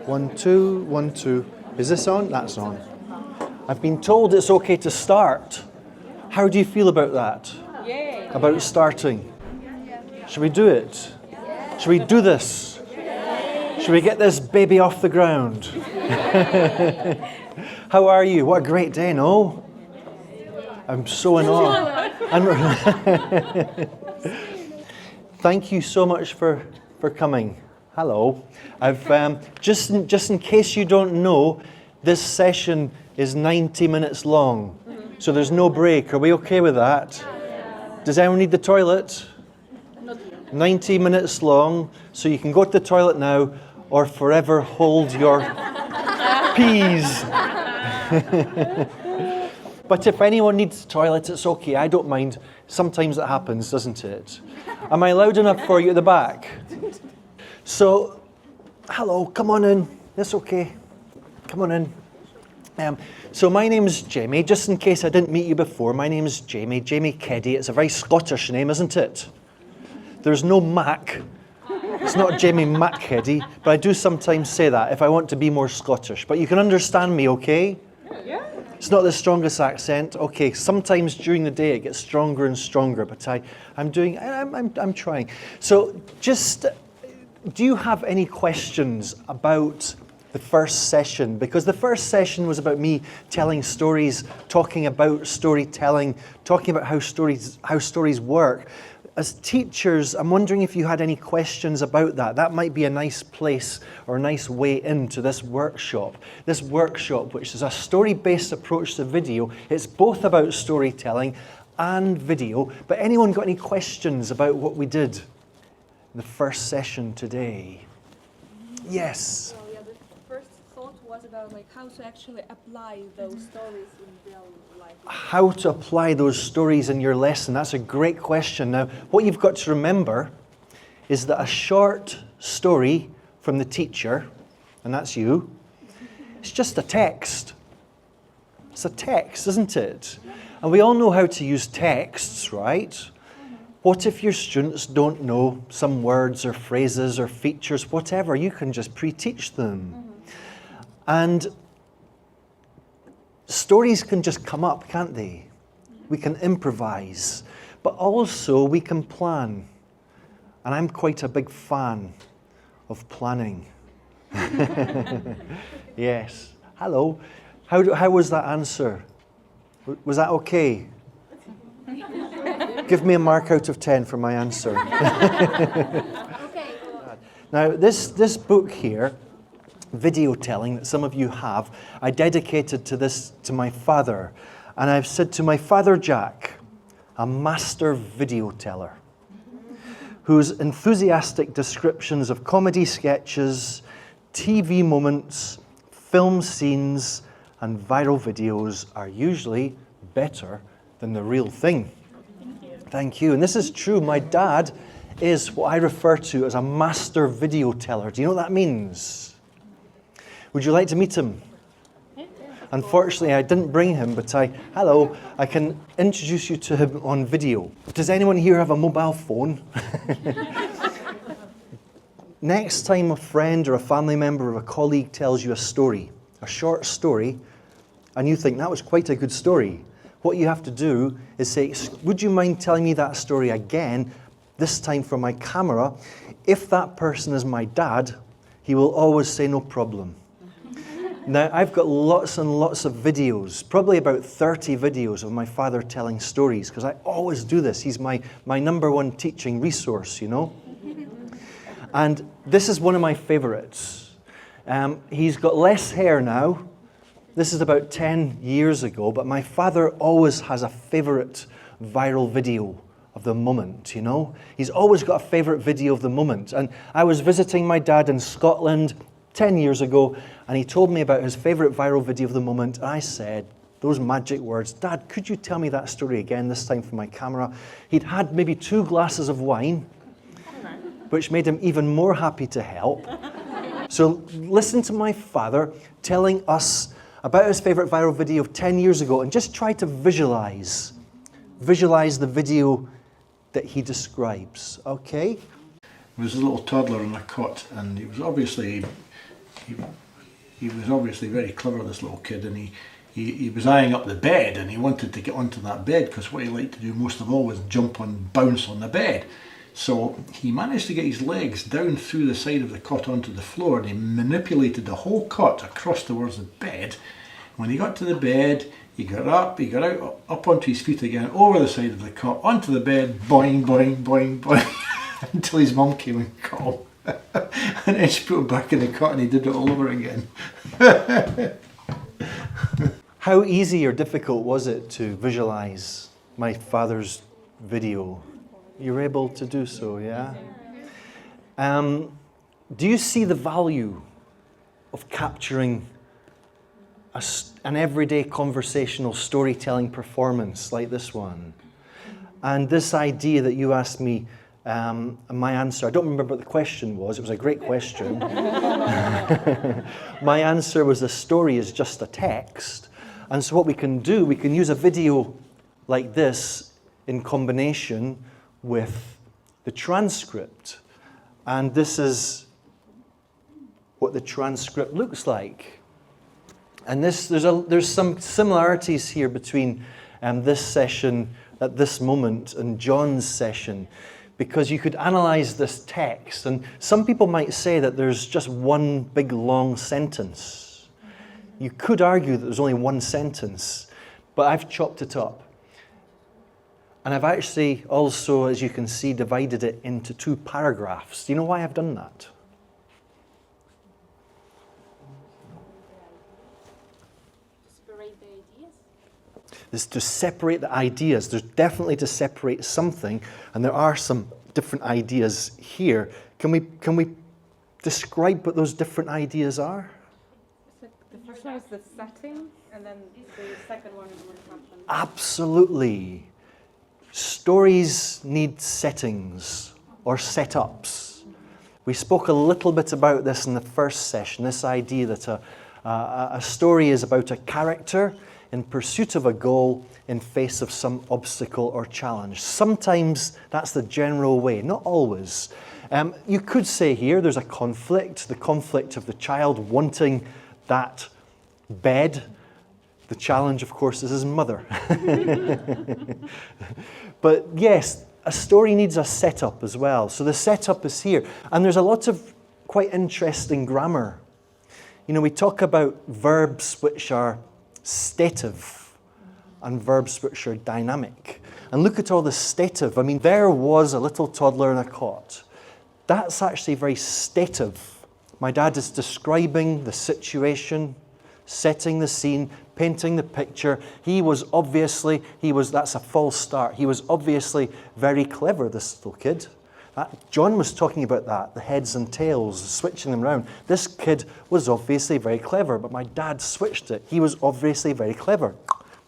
1, 2, 1, 2. Is this on? That's on. I've been told it's okay to start. How do you feel about that? Yay. About starting? Should we do it? Should we do this? Should we get this baby off the ground? How are you? What a great day, no? I'm so in awe. Thank you so much for coming. Hello. I've just in case you don't know, this session is 90 minutes long, so there's no break. Are we okay with that? Does anyone need the toilet? 90 minutes long, so you can go to the toilet now or forever hold your peas. But if anyone needs the toilet, it's okay. I don't mind. Sometimes it happens, doesn't it? Am I loud enough for you at the back? So, hello, come on in. It's okay. Come on in. So my name's Jamie. Just in case I didn't meet you before, my name's Jamie Keddy. It's a very Scottish name, isn't it? There's no Mac. It's not Jamie Keddy, but I do sometimes say that if I want to be more Scottish. But you can understand me, okay? Yeah. It's not the strongest accent. Okay, sometimes during the day it gets stronger and stronger, but I'm trying. So just, do you have any questions about the first session? Because the first session was about me telling stories, talking about storytelling, talking about how stories work. As teachers, I'm wondering if you had any questions about that. That might be a nice place or a nice way into this workshop. This workshop, which is a story-based approach to video, it's both about storytelling and video. But anyone got any questions about what we did in the first session today? Yes? Well, yeah, the first thought was about how to actually apply those stories in real life. How to apply those stories in your lesson. That's a great question. Now, what you've got to remember is that a short story from the teacher, and that's you, it's just a text. It's a text, isn't it? And we all know how to use texts, right? What if your students don't know some words or phrases or features, whatever? You can just pre-teach them. And stories can just come up, can't they? We can improvise, but also we can plan. And I'm quite a big fan of planning. Yes. Hello. How was that answer? Was that okay? Give me a mark out of 10 for my answer. Okay. Now, this book here, Videotelling, that some of you have, I dedicated to my father. And I've said to my father, Jack, a master videoteller, whose enthusiastic descriptions of comedy sketches, TV moments, film scenes, and viral videos are usually better than the real thing. Thank you. And this is true. My dad is what I refer to as a master videoteller. Do you know what that means? Would you like to meet him? Unfortunately, I didn't bring him, but I can introduce you to him on video. Does anyone here have a mobile phone? Next time a friend or a family member or a colleague tells you a story, a short story, and you think that was quite a good story, what you have to do is say, would you mind telling me that story again, this time for my camera? If that person is my dad, he will always say no problem. Now, I've got lots and lots of videos, probably about 30 videos of my father telling stories, because I always do this. He's my number one teaching resource, you know. And this is one of my favorites. He's got less hair now. This is about 10 years ago, but my father always has a favorite viral video of the moment, you know. He's always got a favorite video of the moment. And I was visiting my dad in Scotland 10 years ago, and he told me about his favorite viral video of the moment. And I said those magic words, Dad, could you tell me that story again, this time for my camera? He'd had maybe 2 glasses of wine, which made him even more happy to help. So listen to my father telling us about his favorite viral video of 10 years ago, and just try to visualize the video that he describes, okay? He was a little toddler in a cot, and he was obviously, he he was obviously very clever, this little kid, and he was eyeing up the bed, and he wanted to get onto that bed because what he liked to do most of all was bounce on the bed. So he managed to get his legs down through the side of the cot onto the floor, and he manipulated the whole cot across towards the bed. When he got to the bed, he got out, up onto his feet again, over the side of the cot, onto the bed, boing, boing, boing, boing, until his mum came and got him. And then she put him back in the cot and he did it all over again. How easy or difficult was it to visualize my father's video? You were able to do so, yeah? Do you see the value of capturing an everyday conversational storytelling performance like this one? And this idea that you asked me, my answer, I don't remember what the question was, it was a great question. My answer was, a story is just a text. And so what we can do, we can use a video like this in combination with the transcript. And this is what the transcript looks like. And there's some similarities here between this session at this moment and John's session, because you could analyze this text, and some people might say that there's just one big long sentence. You could argue that there's only one sentence, but I've chopped it up. And I've actually also, as you can see, divided it into 2 paragraphs. Do you know why I've done that? Separate the ideas? This is to separate the ideas. There's definitely to separate something, and there are some different ideas here. Can we describe what those different ideas are? The first one is the setting, and then the second one is what happens. Absolutely. Stories need settings or setups. We spoke a little bit about this in the first session, this idea that a story is about a character in pursuit of a goal in face of some obstacle or challenge. Sometimes that's the general way, not always. You could say here there's a conflict, the conflict of the child wanting that bed. The challenge, of course, is his mother. But yes, a story needs a setup as well. So the setup is here. And there's a lot of quite interesting grammar. You know, we talk about verbs which are stative and verbs which are dynamic. And look at all the stative. I mean, there was a little toddler in a cot. That's actually very stative. My dad is describing the situation, setting the scene, painting the picture. That's a false start. He was obviously very clever, this little kid. John was talking about that, the heads and tails, switching them around. This kid was obviously very clever, but my dad switched it. He was obviously very clever,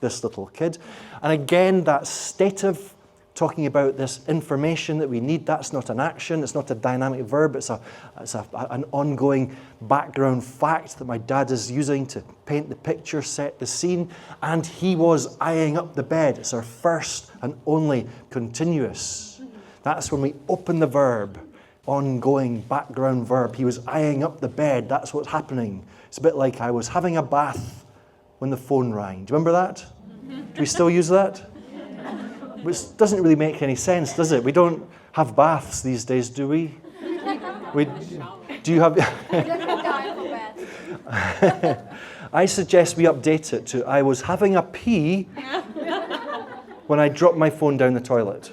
this little kid. And again, that stative, talking about this information that we need. That's not an action, it's not a dynamic verb, it's an ongoing background fact that my dad is using to paint the picture, set the scene. And he was eyeing up the bed. It's our first and only continuous. That's when we open the verb, ongoing background verb. He was eyeing up the bed, that's what's happening. It's a bit like I was having a bath when the phone rang. Do you remember that? Do we still use that? Which doesn't really make any sense, does it? We don't have baths these days, do we? Do you have... I suggest we update it to, I was having a pee when I dropped my phone down the toilet.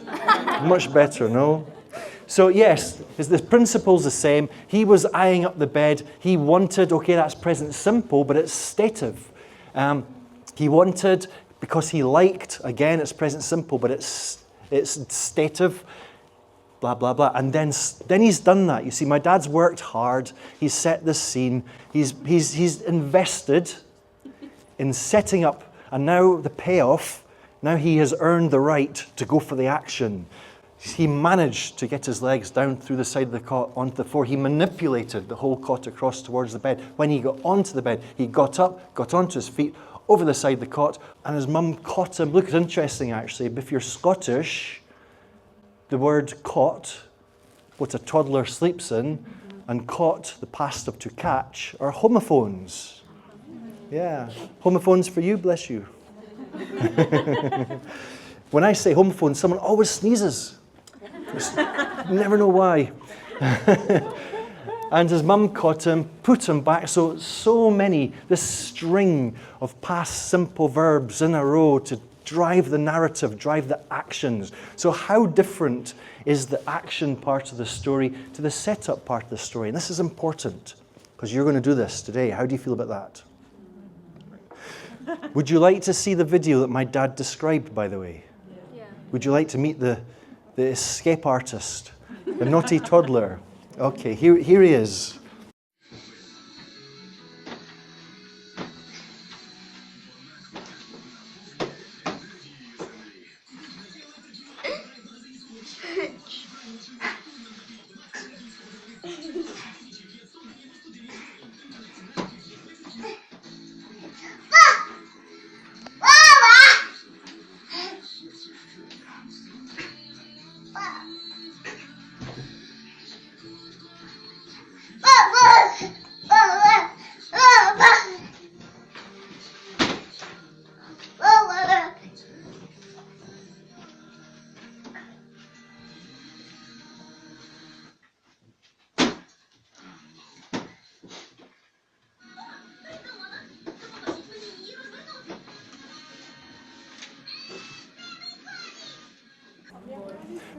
Much better, no? So yes, the principle's the same. He was eyeing up the bed. He wanted, okay, that's present simple, but it's stative. He wanted... because he liked, again, it's present simple, but it's stative, blah, blah, blah. And then he's done that. You see, my dad's worked hard. He's set the scene. He's invested in setting up, and now the payoff, now he has earned the right to go for the action. He managed to get his legs down through the side of the cot onto the floor. He manipulated the whole cot across towards the bed. When he got onto the bed, he got up, got onto his feet, over the side of the cot, and his mum caught him. Look, it's interesting actually, if you're Scottish, the word cot, what a toddler sleeps in, and caught, the past of to catch, are homophones. Yeah. Homophones for you, bless you. When I say homophone, someone always sneezes. Never know why. And his mum caught him, put him back. So many, this string of past simple verbs in a row to drive the narrative, drive the actions. So how different is the action part of the story to the setup part of the story? And this is important, because you're going to do this today. How do you feel about that? Would you like to see the video that my dad described, by the way? Yeah. Would you like to meet the escape artist, the naughty toddler? Okay, here he is.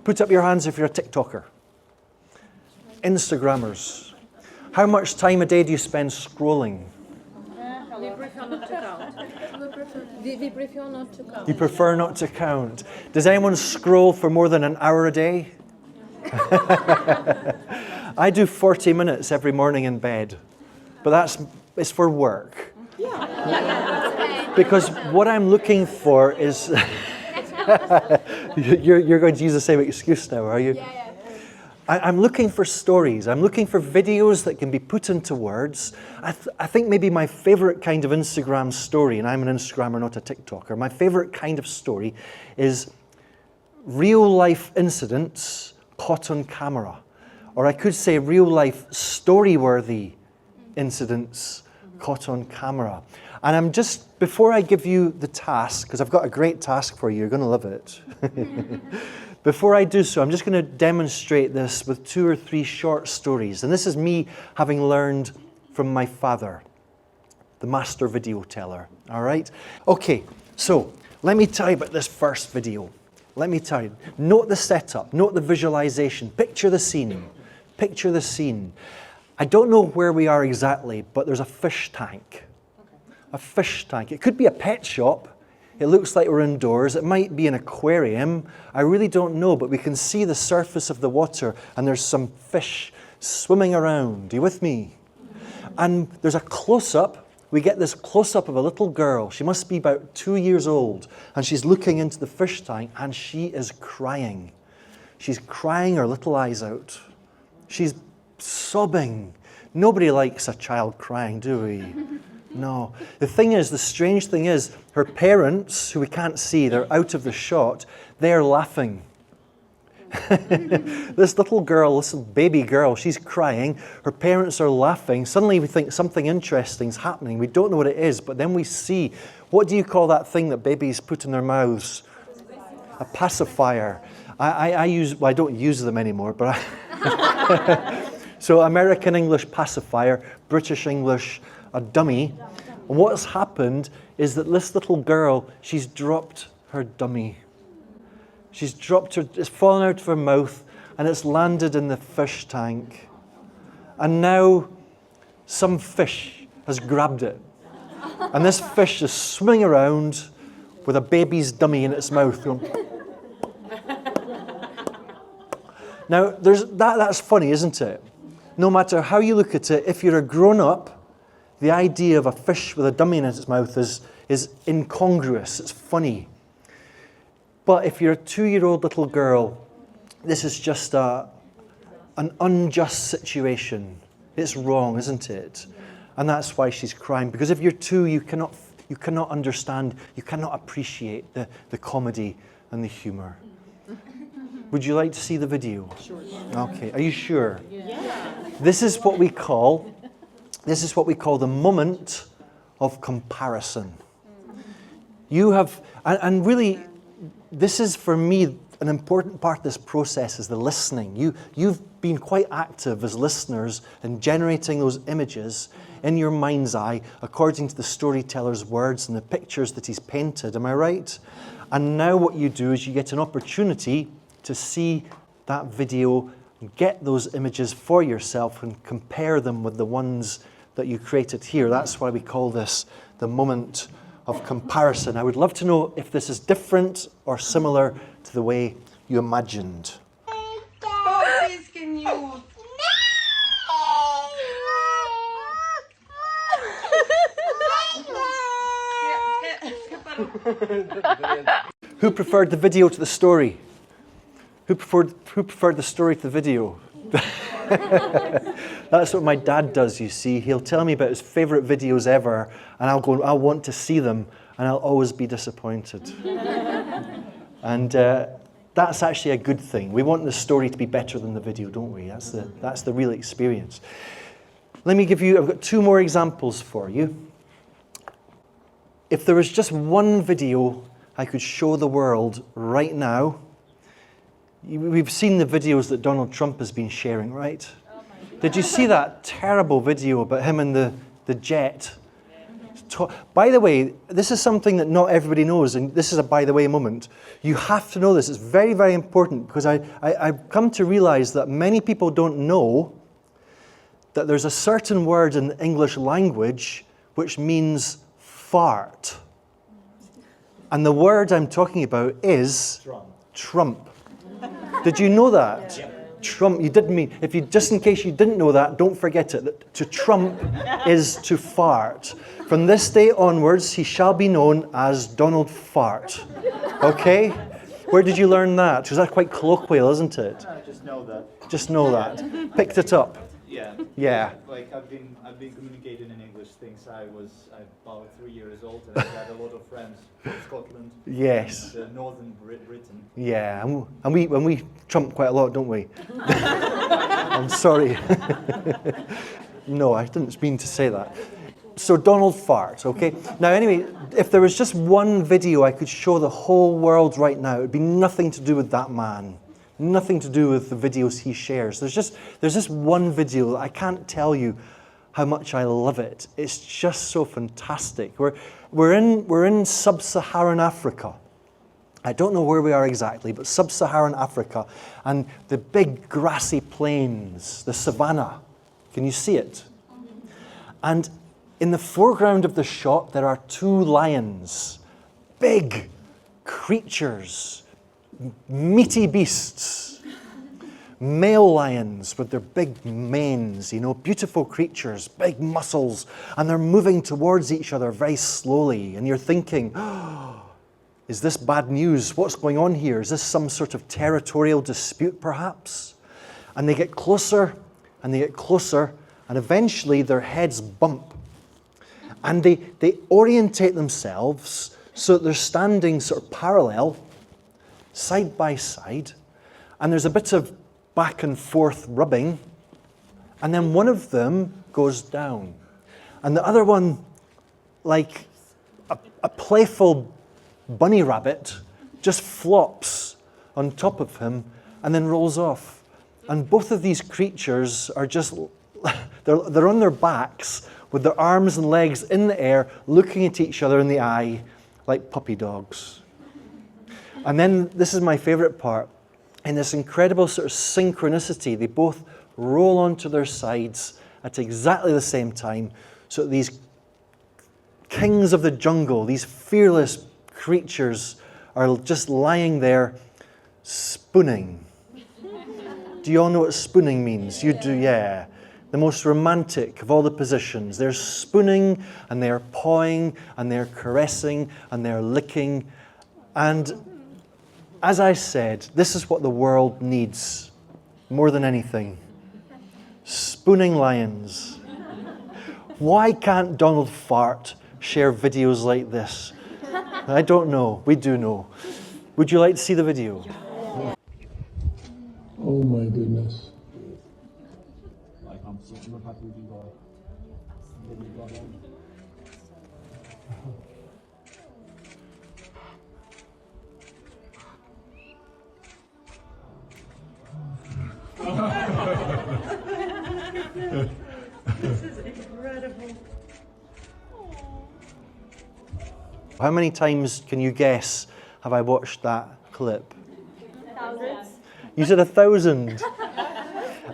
Put up your hands if you're a TikToker. Instagrammers. How much time a day do you spend scrolling? We prefer not to count. We prefer not to count. You prefer not to count. Does anyone scroll for more than an hour a day? I do 40 minutes every morning in bed, but it's for work. Because what I'm looking for is... You're going to use the same excuse now, are you? Yeah. I'm looking for stories. I'm looking for videos that can be put into words. I think maybe my favorite kind of Instagram story, and I'm an Instagrammer, not a TikToker, my favorite kind of story is real life incidents caught on camera. Or I could say real life story-worthy incidents caught on camera. And I'm just, before I give you the task, because I've got a great task for you, you're going to love it. Before I do so, I'm just going to demonstrate this with 2 or 3 short stories. And this is me having learned from my father, the master videoteller. All right? Okay, so let me tell you about this first video. Let me tell you. Note the setup, note the visualization, picture the scene. Picture the scene. I don't know where we are exactly, but there's a fish tank. A fish tank. It could be a pet shop. It looks like we're indoors. It might be an aquarium. I really don't know, but we can see the surface of the water and there's some fish swimming around. Are you with me? And there's a close-up. We get this close-up of a little girl. She must be about 2 years old. And she's looking into the fish tank and she is crying. She's crying her little eyes out. She's sobbing. Nobody likes a child crying, do we? No. The strange thing is, her parents, who we can't see, they're out of the shot, they're laughing. This little girl, this baby girl, she's crying, her parents are laughing. Suddenly we think something interesting's happening. We don't know what it is, but then we see, what do you call that thing that babies put in their mouths? A pacifier. I don't use them anymore, but so American English pacifier, British English a dummy. And what's happened is that this little girl, she's dropped her dummy. She's dropped her, it's fallen out of her mouth and it's landed in the fish tank. And now some fish has grabbed it. And this fish is swimming around with a baby's dummy in its mouth. Going, now, that's funny, isn't it? No matter how you look at it, if you're a grown-up, the idea of a fish with a dummy in its mouth is incongruous, it's funny. But if you're a 2-year-old little girl, this is just an unjust situation. It's wrong, isn't it? And that's why she's crying. Because if you're 2, you cannot understand, you cannot appreciate the comedy and the humour. Would you like to see the video? Sure. Okay, are you sure? Yeah. This is what we call the moment of comparison. You have, and really, this is for me an important part of this process is the listening. You've been quite active as listeners in generating those images in your mind's eye according to the storyteller's words and the pictures that he's painted. Am I right? And now what you do is you get an opportunity to see that video, get those images for yourself and compare them with the ones that you created here. That's why we call this the moment of comparison. I would love to know if this is different or similar to the way you imagined. Who preferred the video to the story? Who preferred the story to the video? That's what my dad does, you see. He'll tell me about his favourite videos ever, and I'll want to see them, and I'll always be disappointed. And that's actually a good thing. We want the story to be better than the video, don't we? That's the real experience. Let me give you, I've got 2 more examples for you. If there was just one video I could show the world right now, we've seen the videos that Donald Trump has been sharing, right? Did you see that terrible video about him and the jet? By the way, this is something that not everybody knows, and this is a by the way moment. You have to know this. It's very, very important, because I've come to realize that many people don't know that there's a certain word in the English language which means fart. And the word I'm talking about is Trump. Did you know that? Yeah. Trump, you didn't mean, just in case you didn't know that, don't forget it. That to trump is to fart. From this day onwards, he shall be known as Donald Fart. Okay? Where did you learn that? Because that's quite colloquial, isn't it? Just know that. Just know that. Picked it up. Yeah. Yeah. Like I've been communicating in English since I'm about 3 years old, and I've had a lot of friends from Scotland. Yes. And northern Britain. Yeah, and we trump quite a lot, don't we? I'm sorry. No, I didn't mean to say that. So Donald Fart, okay? Now anyway, if there was just one video I could show the whole world right now, it would be nothing to do with that man. Nothing to do with the videos he shares. There's this one video, I can't tell you how much I love it. It's just so fantastic. We're in sub-Saharan Africa. I don't know where we are exactly, but sub-Saharan Africa, and the big grassy plains, the savannah. Can you see it? And in the foreground of the shot, there are 2 lions, big creatures, meaty beasts, male lions with their big manes, beautiful creatures, big muscles, and they're moving towards each other very slowly. And you're thinking, oh, is this bad news? What's going on here? Is this some sort of territorial dispute, perhaps? And they get closer, and they get closer, and eventually their heads bump. And they orientate themselves so that they're standing sort of parallel, side by side, and there's a bit of back and forth rubbing, and then one of them goes down, and the other one, like a playful bunny rabbit, just flops on top of him and then rolls off. And both of these creatures are just, they're on their backs with their arms and legs in the air, looking at each other in the eye like puppy dogs. And then, this is my favorite part, in this incredible sort of synchronicity, they both roll onto their sides at exactly the same time, so that these kings of the jungle, these fearless creatures, are just lying there spooning. Do you all know what spooning means? You do, yeah. The most romantic of all the positions. They're spooning, and they're pawing, and they're caressing, and they're licking, and as I said, this is what the world needs more than anything. Spooning lions. Why can't Donald Fart share videos like this? I don't know. We do know. Would you like to see the video? Oh my goodness. How many times can you guess have I watched that clip? Thousands. You said 1,000.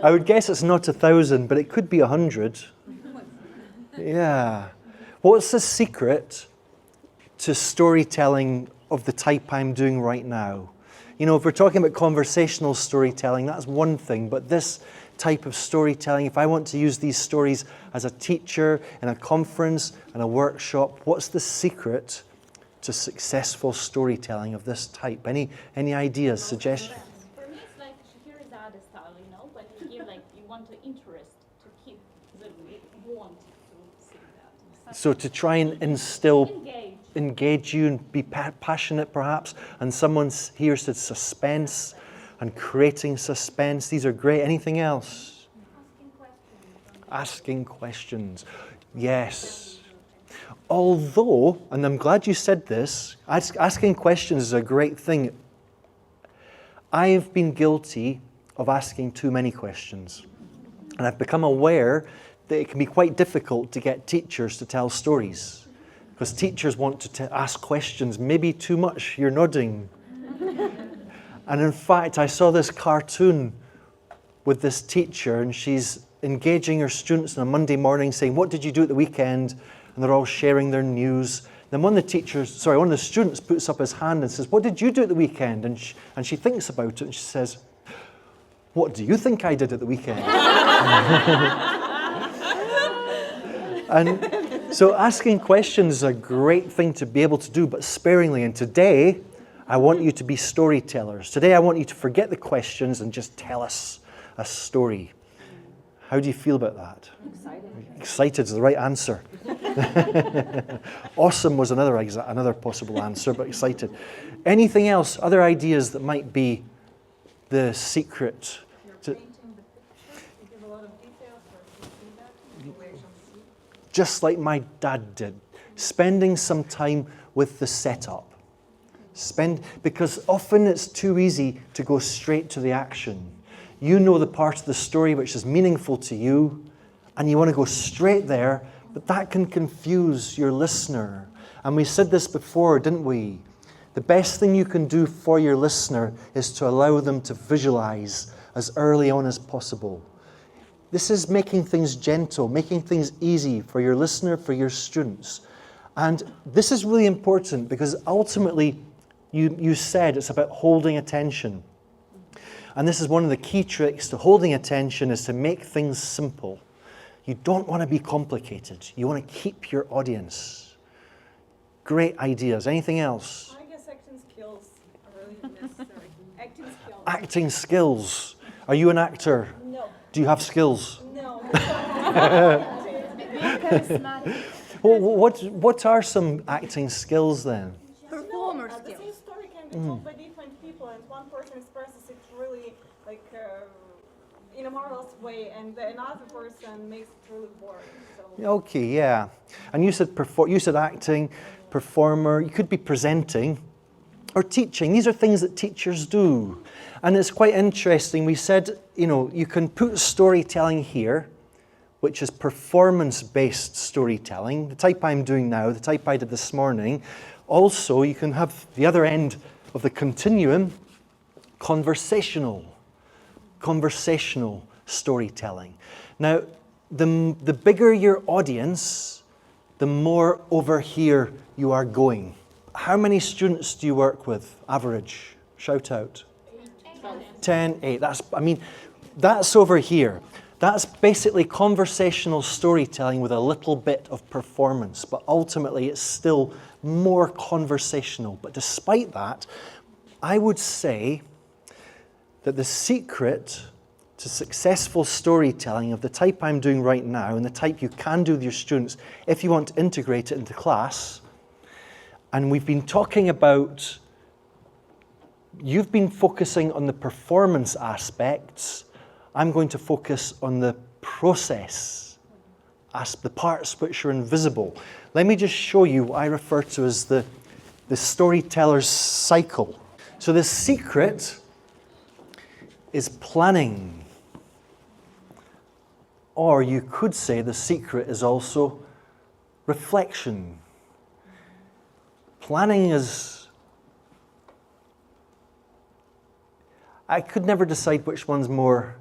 I would guess it's not 1,000, but it could be 100. Yeah. What's the secret to storytelling of the type I'm doing right now? You know, if we're talking about conversational storytelling, that's one thing, but this type of storytelling, if I want to use these stories as a teacher in a conference and a workshop, what's the secret to successful storytelling of this type? Any ideas, suggestions? For me, it's like Shakira's style, you know, but you give like, you want the interest to keep the want to see that. So to try and instill, Engage. engage you and be passionate perhaps, and someone here said suspense and creating suspense. These are great. Anything else? Asking questions. Yes. Although, and I'm glad you said this, asking questions is a great thing. I've been guilty of asking too many questions. And I've become aware that it can be quite difficult to get teachers to tell stories. Because teachers want to ask questions, maybe too much. You're nodding. And in fact, I saw this cartoon with this teacher, and she's engaging her students on a Monday morning saying, what did you do at the weekend? And they're all sharing their news. Then one of the students puts up his hand and says, what did you do at the weekend? And she thinks about it and she says, what do you think I did at the weekend? And so asking questions is a great thing to be able to do, but sparingly. And today, I want you to be storytellers. Today, I want you to forget the questions and just tell us a story. How do you feel about that? Excited is the right answer. Awesome was another possible answer, but excited. Anything else? Other ideas that might be the secret? To, just like my dad did, spending some time with the setup. Because often it's too easy to go straight to the action. You know the part of the story which is meaningful to you, and you want to go straight there, but that can confuse your listener. And we said this before, didn't we? The best thing you can do for your listener is to allow them to visualize as early on as possible. This is making things gentle, making things easy for your listener, for your students. And this is really important because ultimately, you said it's about holding attention. And this is one of the key tricks to holding attention, is to make things simple. You don't want to be complicated. You want to keep your audience. Great ideas. Anything else? I guess acting skills are really necessary. Acting skills. Acting skills. Are you an actor? No. Do you have skills? No. Well, what are some acting skills then? Performer The skills. same story can be told by different people, and one person expresses it really like in a marvelous way, and another person makes it really boring. So. Okay, yeah. And you said acting, performer. You could be presenting or teaching. These are things that teachers do. And it's quite interesting. We said, you can put storytelling here, which is performance-based storytelling, the type I'm doing now, the type I did this morning. Also, you can have the other end of the continuum, conversational storytelling. Now, the bigger your audience, the more over here you are going. How many students do you work with, average? Shout out. 10, 8. That's over here. That's basically conversational storytelling with a little bit of performance, but ultimately it's still more conversational. But despite that, I would say that the secret to successful storytelling of the type I'm doing right now, and the type you can do with your students if you want to integrate it into class, and we've been talking about, you've been focusing on the performance aspects. I'm going to focus on the process, the parts which are invisible. Let me just show you what I refer to as the storyteller's cycle. So the secret is planning. Or you could say the secret is also reflection. Planning is... I could never decide which one's more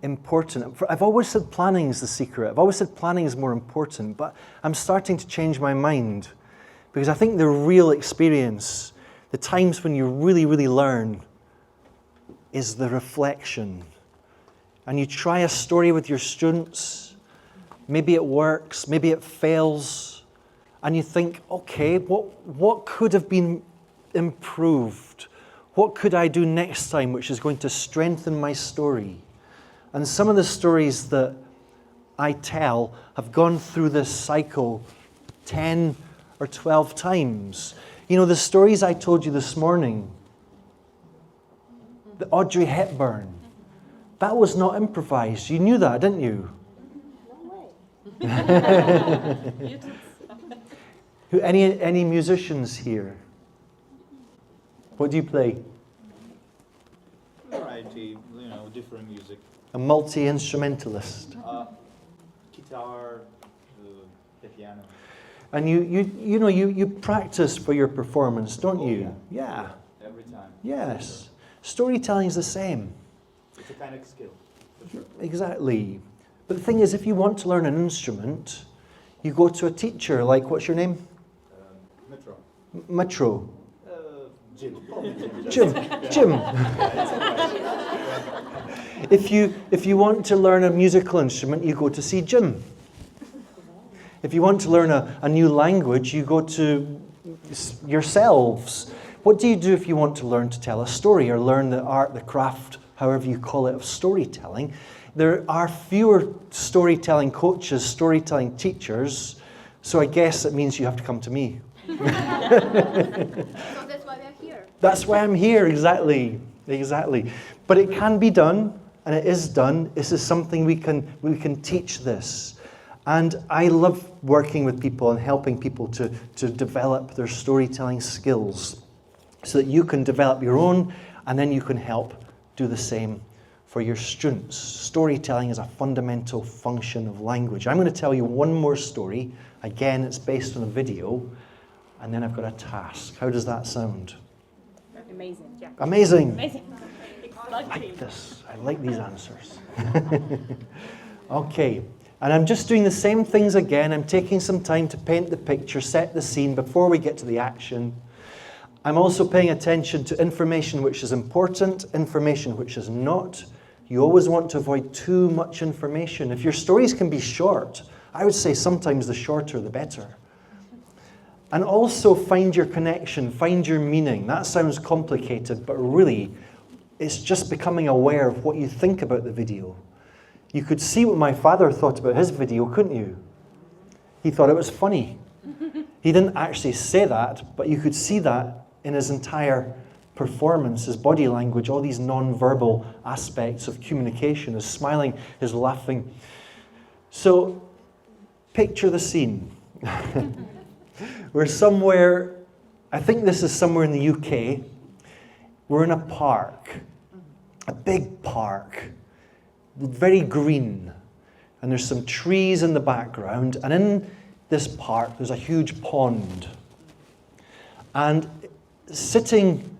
important. I've always said planning is the secret. I've always said planning is more important, but I'm starting to change my mind because I think the real experience, the times when you really, really learn, is the reflection. And you try a story with your students, maybe it works, maybe it fails, and you think, okay, what could have been improved? What could I do next time which is going to strengthen my story? And some of the stories that I tell have gone through this cycle 10 or 12 times. You know, the stories I told you this morning, the Audrey Hepburn, that was not improvised. You knew that, didn't you? Any musicians here? What do you play? Variety, different music. A multi-instrumentalist. Guitar, the piano. And you practice for your performance, don't you? Yeah. Every time. Yes. Storytelling is the same. It's a kind of skill, for sure. Exactly. But the thing is, if you want to learn an instrument, you go to a teacher, like, what's your name? Metro. Metro. Jim. Jim. If you want to learn a musical instrument, you go to see Jim. If you want to learn a new language, you go to yourselves. What do you do if you want to learn to tell a story or learn the art, the craft, however you call it, of storytelling? There are fewer storytelling coaches, storytelling teachers, so I guess it means you have to come to me. So that's why we're here. That's why I'm here, exactly. But it can be done, and it is done. This is something we can teach this. And I love working with people and helping people to develop their storytelling skills so that you can develop your own, and then you can help do the same for your students. Storytelling is a fundamental function of language. I'm going to tell you one more story. Again, it's based on a video, and then I've got a task. How does that sound? Amazing, yeah. Amazing. Amazing. I like this. I like these answers. Okay. And I'm just doing the same things again. I'm taking some time to paint the picture, set the scene before we get to the action. I'm also paying attention to information which is important, information which is not. You always want to avoid too much information. If your stories can be short, I would say sometimes the shorter the better. And also find your connection, find your meaning. That sounds complicated, but really, it's just becoming aware of what you think about the video. You could see what my father thought about his video, couldn't you? He thought it was funny. He didn't actually say that, but you could see that in his entire performance, his body language, all these non-verbal aspects of communication, his smiling, his laughing. So, picture the scene. We're somewhere, I think this is somewhere in the UK. We're in a park, a big park, very green, and there's some trees in the background, and in this park there's a huge pond. And sitting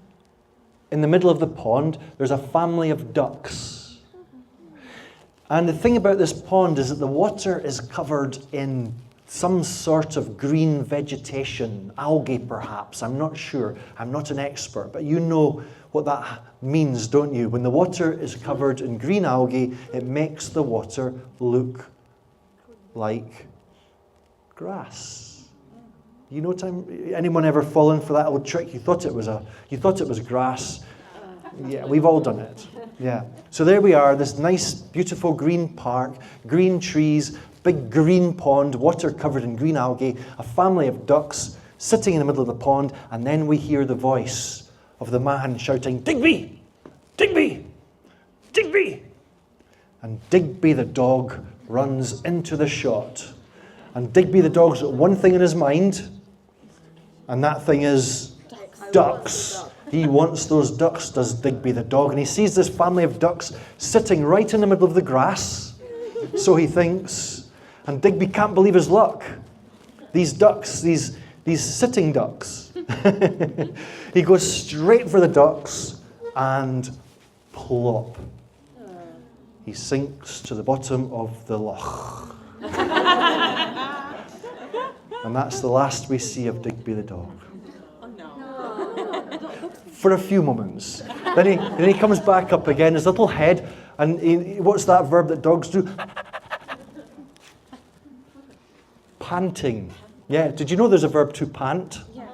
in the middle of the pond, there's a family of ducks. And the thing about this pond is that the water is covered in some sort of green vegetation, algae perhaps, I'm not sure, I'm not an expert, but you know what that means, don't you? When the water is covered in green algae, it makes the water look like grass. You know, anyone ever fallen for that old trick? You thought it was grass. Yeah, we've all done it. Yeah. So there we are, this nice, beautiful green park, green trees, big green pond, water covered in green algae, a family of ducks sitting in the middle of the pond, and then we hear the voice of the man shouting, "Digby! Digby! Digby!" And Digby the dog runs into the shot. And Digby the dog's got one thing in his mind, and that thing is ducks. He wants those ducks, does Digby the dog. And he sees this family of ducks sitting right in the middle of the grass, so he thinks, and Digby can't believe his luck. These ducks, these these sitting ducks. He goes straight for the ducks and plop. He sinks to the bottom of the loch. And that's the last we see of Digby the dog. For a few moments. Then he comes back up again, his little head, and what's that verb that dogs do? Panting. Yeah, did you know there's a verb to pant? Yeah.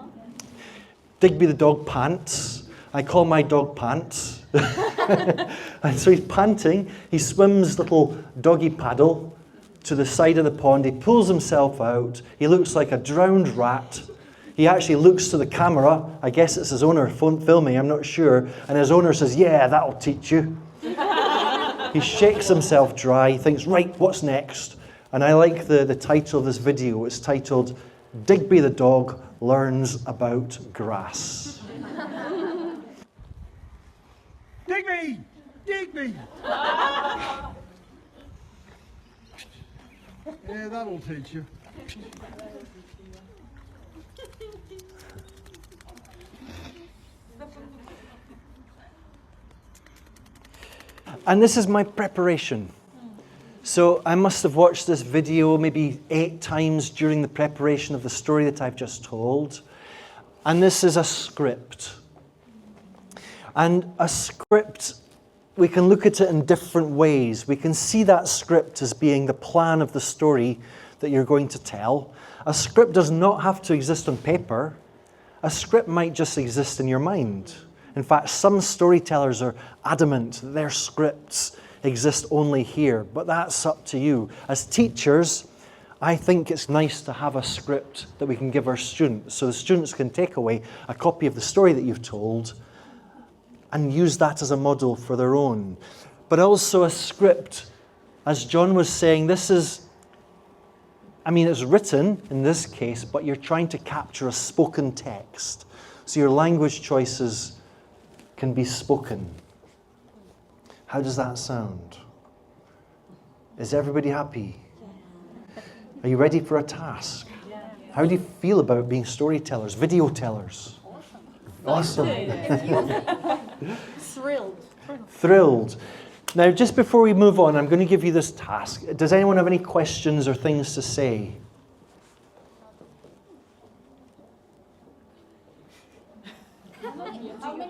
Digby the dog pants. I call my dog Pants. And so he's panting. He swims little doggy paddle to the side of the pond. He pulls himself out. He looks like a drowned rat. He actually looks to the camera. I guess it's his owner filming, I'm not sure. And his owner says, yeah, that'll teach you. He shakes himself dry. He thinks, right, what's next? And I like the title of this video. It's titled, Digby the Dog Learns About Grass. Digby! Digby! Yeah, that'll teach you. And this is my preparation. So I must have watched this video maybe 8 times during the preparation of the story that I've just told. And this is a script. And a script, we can look at it in different ways. We can see that script as being the plan of the story that you're going to tell. A script does not have to exist on paper. A script might just exist in your mind. In fact, some storytellers are adamant that their scripts exist only here, but that's up to you. As teachers, I think it's nice to have a script that we can give our students, so the students can take away a copy of the story that you've told and use that as a model for their own. But also a script, as John was saying, this is, it's written in this case, but you're trying to capture a spoken text. So your language choices can be spoken. How does that sound? Is everybody happy? Are you ready for a task? How do you feel about being storytellers, videotellers? Awesome. Thrilled. Now, just before we move on, I'm going to give you this task. Does anyone have any questions or things to say?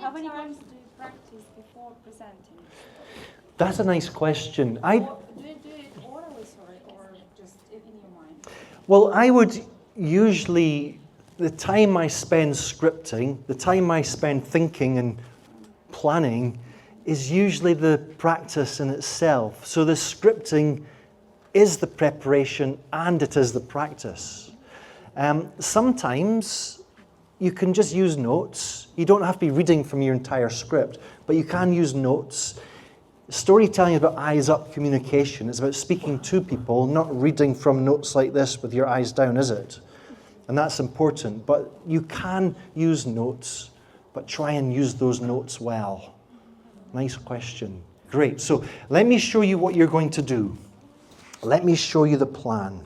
How many times do you practice before presenting? That's a nice question. Do you do it orally, or just in your mind? Well, I would usually, the time I spend scripting, the time I spend thinking and planning is usually the practice in itself. So the scripting is the preparation and it is the practice. Sometimes you can just use notes. You don't have to be reading from your entire script, but you can use notes. Storytelling is about eyes-up communication. It's about speaking to people, not reading from notes like this with your eyes down, is it? And that's important. But you can use notes, but try and use those notes well. Nice question. Great. So let me show you what you're going to do. Let me show you the plan.